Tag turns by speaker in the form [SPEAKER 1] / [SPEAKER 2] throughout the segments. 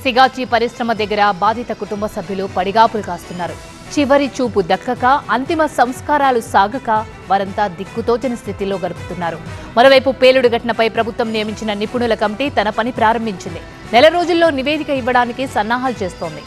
[SPEAKER 1] సిగాచి పరిశ్రమ దగ్గర బాధిత కుటుంబ సభ్యులు పడిగాపులు కాస్తున్నారు. చివరి చూపు దక్కక, అంతిమ సంస్కారాలు సాగక వారంతా దిక్కుతోచని స్థితిలో గడుపుతున్నారు. మరోవైపు పేలుడు ఘటనపై ప్రభుత్వం నియమించిన నిపుణుల కమిటీ తన పని ప్రారంభించింది. నెల రోజుల్లో నివేదిక ఇవ్వడానికి సన్నాహాలు చేస్తోంది.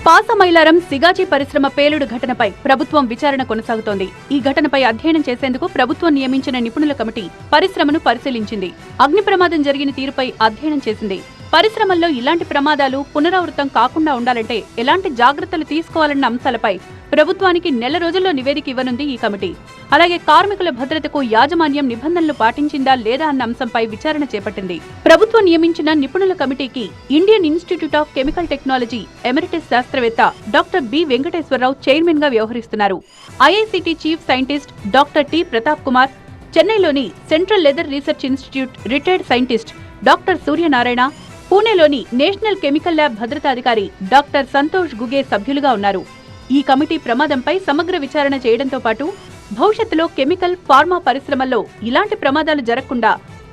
[SPEAKER 2] పాసమైలారం సిగాచి పరిశ్రమ పేలుడు ఘటనపై ప్రభుత్వం విచారణ కొనసాగుతోంది. ఈ ఘటనపై అధ్యయనం చేసేందుకు ప్రభుత్వం నియమించిన నిపుణుల కమిటీ పరిశ్రమను పరిశీలించింది. అగ్ని ప్రమాదం జరిగిన తీరుపై అధ్యయనం చేసింది. పరిశ్రమల్లో ఇలాంటి ప్రమాదాలు పునరావృతం కాకుండా ఉండాలంటే ఎలాంటి జాగ్రత్తలు తీసుకోవాలన్న అంశాలపై ప్రభుత్వానికి నెల రోజుల్లో నివేదిక ఇవ్వనుంది ఈ కమిటీ. అలాగే కార్మికుల భద్రతకు యాజమాన్యం నిబంధనలు పాటించిందా లేదా అన్న అంశంపై విచారణ చేపట్టింది. ప్రభుత్వం నియమించిన నిపుణుల కమిటీకి Indian institute of chemical technology emeritus శాస్త్రవేత్త డాక్టర్ బి వెంకటేశ్వరరావు చైర్మన్ గా వ్యవహరిస్తున్నారు. IICT chief scientist doctor T Pratap Kumar, చెన్నైలోని central leather research institute retired scientist doctor Suryanarayana, పూణేలోని నేషనల్ కెమికల్ ల్యాబ్ భద్రతాధికారి డాక్టర్ సంతోష్ గుగే సభ్యులుగా ఉన్నారు. ఈ కమిటీ ప్రమాదంపై సమగ్ర విచారణ చేయడంతో పాటు భవిష్యత్తులో కెమికల్, ఫార్మా పరిశ్రమల్లో ఇలాంటి ప్రమాదాలు జరగకుండా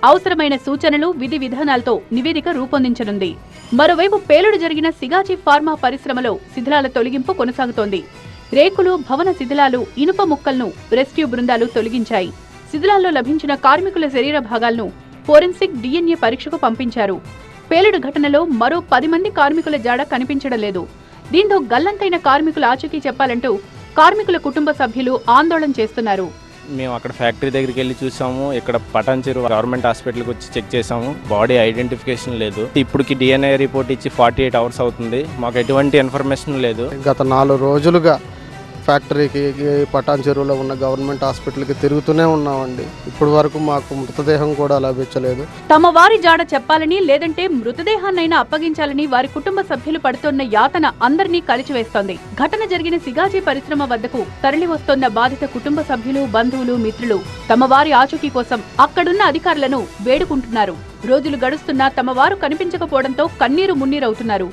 [SPEAKER 2] అవసరమైన సూచనలు, విధి విధానాలతో నివేదిక రూపొందించనుంది. మరోవైపు పేలుడు జరిగిన సిగాచి ఫార్మా పరిశ్రమలో శిథిలాల తొలగింపు కొనసాగుతోంది. రేకులు, భవన శిథిలాలు, ఇనుప ముక్కలను రెస్క్యూ బృందాలు తొలగించాయి. శిథిలాల్లో లభించిన కార్మికుల శరీర భాగాలను ఫోరెన్సిక్ DNA పరీక్షకు పంపించారు. పేలుడు ఘటనలో మరో 10 మంది కార్మికుల జాడ కనిపించడం లేదు. దీంతో గల్లంతైన కార్మికుల ఆచూకీ చెప్పాలంటూ కార్మికుల కుటుంబ సభ్యులు ఆందోళన చేస్తున్నారు.
[SPEAKER 3] మేము అక్కడ ఫ్యాక్టరీ దగ్గరికి వెళ్ళి చూసాము. ఇక్కడ పటాన్చెరు గవర్నమెంట్ హాస్పిటల్కి వచ్చి చెక్ చేసాము. బాడీ ఐడెంటిఫికేషన్ లేదు. ఇప్పటికి DNA రిపోర్ట్ ఇచ్చి 48 అవర్స్ అవుతుంది. మాకు ఎటువంటి ఇన్ఫర్మేషన్ లేదు.
[SPEAKER 4] గత 4 రోజులుగా ఫ్యాక్టరీకి, పటాన్చెరువులో ఉన్న గవర్నమెంట్ హాస్పిటల్కి తిరుగుతూనే ఉన్నామండి. ఇప్పటి వరకు మాకు మృతదేహం కూడా లభించలేదు.
[SPEAKER 2] తమ వారి జాడ చెప్పాలని, లేదంటే మృతదేహాన్నైనా అప్పగించాలని వారి కుటుంబ సభ్యులు పడుతున్న యాతన అందరినీ కలిచివేస్తోంది. ఘటన జరిగిన సిగాచి పరిశ్రమ వద్దకు తరలి వస్తోన్న బాధిత కుటుంబ సభ్యులు, బంధువులు, మిత్రులు తమ వారి ఆచూకీ కోసం అక్కడున్న అధికారులను వేడుకుంటున్నారు. రోజులు గడుస్తున్నా తమ వారు కనిపించకపోవడంతో కన్నీరు మున్నీరవుతున్నారు.